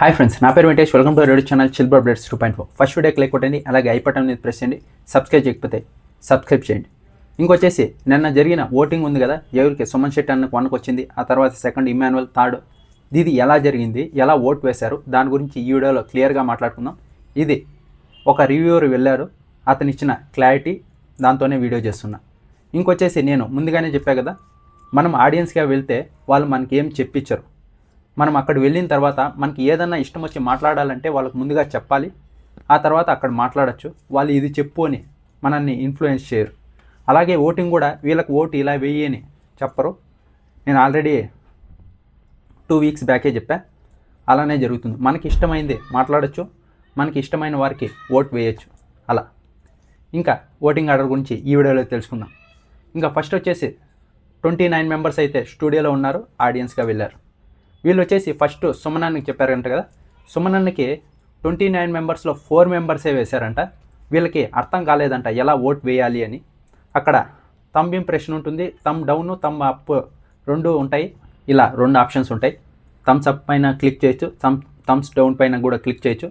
Hi friends, నా పేరు Venkatesh. Welcome to radio channel chill updates 2.4. First వీడియోకి లైక్ కొట్టండి, అలాగే ఐ బటన్ మీద ప్రెస్ చేయండి. సబ్స్క్రైబ్ చేయకపోతే సబ్స్క్రైబ్ చేయండి. ఇంకొచ్చేసి నిన్న జరిగిన ఓటింగ్ ఉంది కదా, ఎవరికి సుమన్ శెట్టి అన్నకు 1కి వచ్చింది, ఆ తర్వాత సెకండ్ ఇమాన్యువల్, థర్డ్. ఇది ఎలా జరిగింది, ఎలా ఓటు వేశారు, దాని గురించి ఈ వీడియోలో క్లియర్గా మాట్లాడుకుందాం. ఇది ఒక రివ్యూవర్ వెళ్ళారు, అతను ఇచ్చిన క్లారిటీ, దాంతోనే వీడియో చేస్తున్నా. ఇంకొచ్చేసి నేను ముందుగానే చెప్పా కదా, మనం ఆడియన్స్గా వెళ్తే వాళ్ళు మనకి ఏం చెప్పించరు. మనం అక్కడ వెళ్ళిన తర్వాత మనకి ఏదన్నా ఇష్టం వచ్చి మాట్లాడాలంటే వాళ్ళకి ముందుగా చెప్పాలి, ఆ తర్వాత అక్కడ మాట్లాడచ్చు. వాళ్ళు ఇది చెప్పు అని మనల్ని ఇన్ఫ్లుయెన్స్ చేయరు. అలాగే ఓటింగ్ కూడా వీళ్ళకి ఓటు ఇలా వెయ్యి అని చెప్పరు. నేను ఆల్రెడీ 2 వీక్స్ బ్యాకే చెప్పా, అలానే జరుగుతుంది. మనకి ఇష్టమైంది మాట్లాడచ్చు, మనకి ఇష్టమైన వారికి ఓటు వేయచ్చు. అలా ఇంకా ఓటింగ్ ఆర్డర్ గురించి ఈ వీడియోలో తెలుసుకుందాం. ఇంకా ఫస్ట్ వచ్చేసి 29 మెంబర్స్ అయితే స్టూడియోలో ఉన్నారు, ఆడియన్స్గా వెళ్ళారు. వీళ్ళు వచ్చేసి ఫస్ట్ సుమనానికి చెప్పారంట కదా, సుమనానికి 29 మెంబర్స్లో 4 మెంబర్సే వేశారంట. వీళ్ళకి అర్థం కాలేదంట ఎలా ఓట్ వేయాలి అని. అక్కడ థంబ్ ఇంప్రెషన్ ఉంటుంది, థంబ్ డౌన్, థంబ్ అప్ రెండు ఉంటాయి. ఇలా 2 ఆప్షన్స్ ఉంటాయి. థమ్స్ అప్ పైన క్లిక్ చేయొచ్చు, థమ్స్ డౌన్ పైన కూడా క్లిక్ చేయొచ్చు.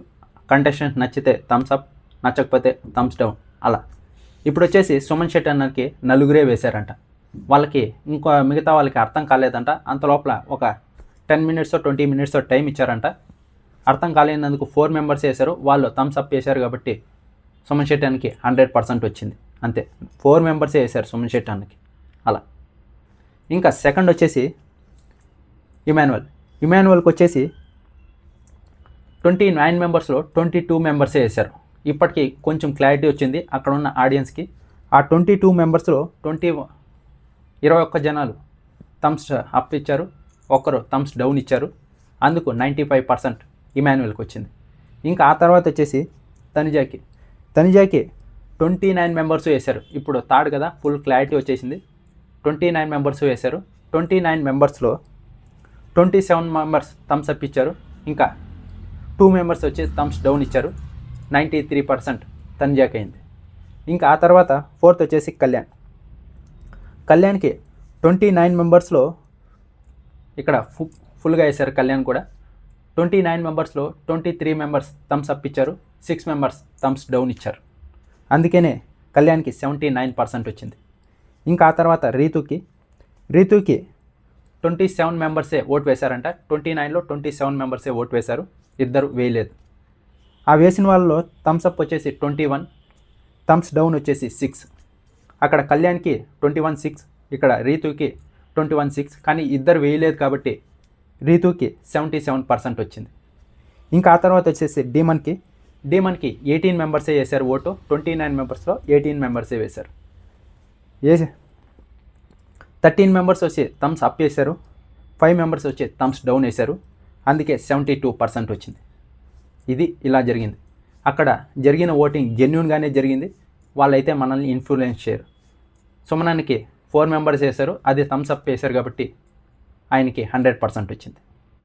కంటెస్టెంట్ నచ్చితే థమ్స్ అప్, నచ్చకపోతే థమ్స్ డౌన్. అలా ఇప్పుడు వచ్చేసి సుమన్ శెట్టి అన్నకి 4 వేశారంట. వాళ్ళకి ఇంకో మిగతా వాళ్ళకి అర్థం కాలేదంట. అంత లోపల ఒక 10 మినిట్స్ 20 మినిట్స్ టైం ఇచ్చారంట. అర్థం కాలేనందుకు 4 మెంబర్స్ వేశారు. వాళ్ళు థమ్స్ అప్ వేశారు కాబట్టి సుమన్ శెట్టి అన్నకి 100% వచ్చింది. అంతే, 4 మెంబర్సే వేశారు సుమన్ శెట్టి అన్నకి. అలా ఇంకా సెకండ్ వచ్చేసి ఇమాన్యువల్కి వచ్చేసి 29 మెంబర్స్లో 22 మెంబర్సే వేశారు. ఇప్పటికీ కొంచెం క్లారిటీ వచ్చింది అక్కడ ఉన్న ఆడియన్స్కి. ఆ 22 మెంబర్స్లో 21 జనాలు థమ్స్ అప్ ఇచ్చారు, ఒకరు థమ్స్ డౌన్ ఇచ్చారు. అందుకు 95% ఇమాన్యువల్కి వచ్చింది. ఇంకా ఆ తర్వాత వచ్చేసి తనుజాకి 29 మెంబర్స్ వేశారు. ఇప్పుడు థర్డ్ కదా, ఫుల్ క్లారిటీ వచ్చేసింది. 29 మెంబర్స్ వేశారు. 29 మెంబర్స్లో 27 మెంబర్స్ థమ్స్ అప్ ఇచ్చారు, ఇంకా 2 మెంబర్స్ వచ్చి థమ్స్ డౌన్ ఇచ్చారు. 93% తనుజాకి అయింది. ఇంకా ఆ తర్వాత ఫోర్త్ వచ్చేసి కళ్యాణ్కి 29 మెంబర్స్లో ఇక్కడ ఫుల్గా వేశారు. కళ్యాణ్ కూడా 29 మెంబర్స్లో 23 మెంబర్స్ థమ్స్ అప్ ఇచ్చారు, 6 మెంబర్స్ థమ్స్ డౌన్ ఇచ్చారు. అందుకనే కళ్యాణ్కి 79% వచ్చింది. ఇంకా ఆ తర్వాత రీతుకి 27 మెంబర్సే ఓటు వేశారంట. 29లో 27 మెంబర్సే ఓటు వేశారు, ఇద్దరు వేయలేదు. ఆ వేసిన వాళ్ళలో థమ్స్ అప్ వచ్చేసి 21, థమ్స్ డౌన్ వచ్చేసి 6. అక్కడ కళ్యాణ్కి 21 6, ఇక్కడ రీతుకి 21 6. కానీ ఇద్దరు వేయలేదు కాబట్టి రీతుకి 77% వచ్చింది. ఇంకా ఆ తర్వాత వచ్చేసి డీమన్కి 18 మెంబర్సే వేశారు ఓటు. 29 మెంబర్స్లో 18 మెంబర్సే వేశారు. 13 మెంబర్స్ వచ్చి థమ్స్ అప్ వేశారు, 5 మెంబర్స్ వచ్చి థమ్స్ డౌన్ వేశారు. అందుకే 72% వచ్చింది. ఇది ఇలా జరిగింది. అక్కడ జరిగిన ఓటింగ్ జెన్యూన్గానే జరిగింది. వాళ్ళైతే మనల్ని ఇన్ఫ్లుయెన్స్ చేయరు. సుమనానికి 4 మెంబర్స్ వేశారు, అది థమ్స్ అప్ వేశారు కాబట్టి ఆయనకి 100% వచ్చింది.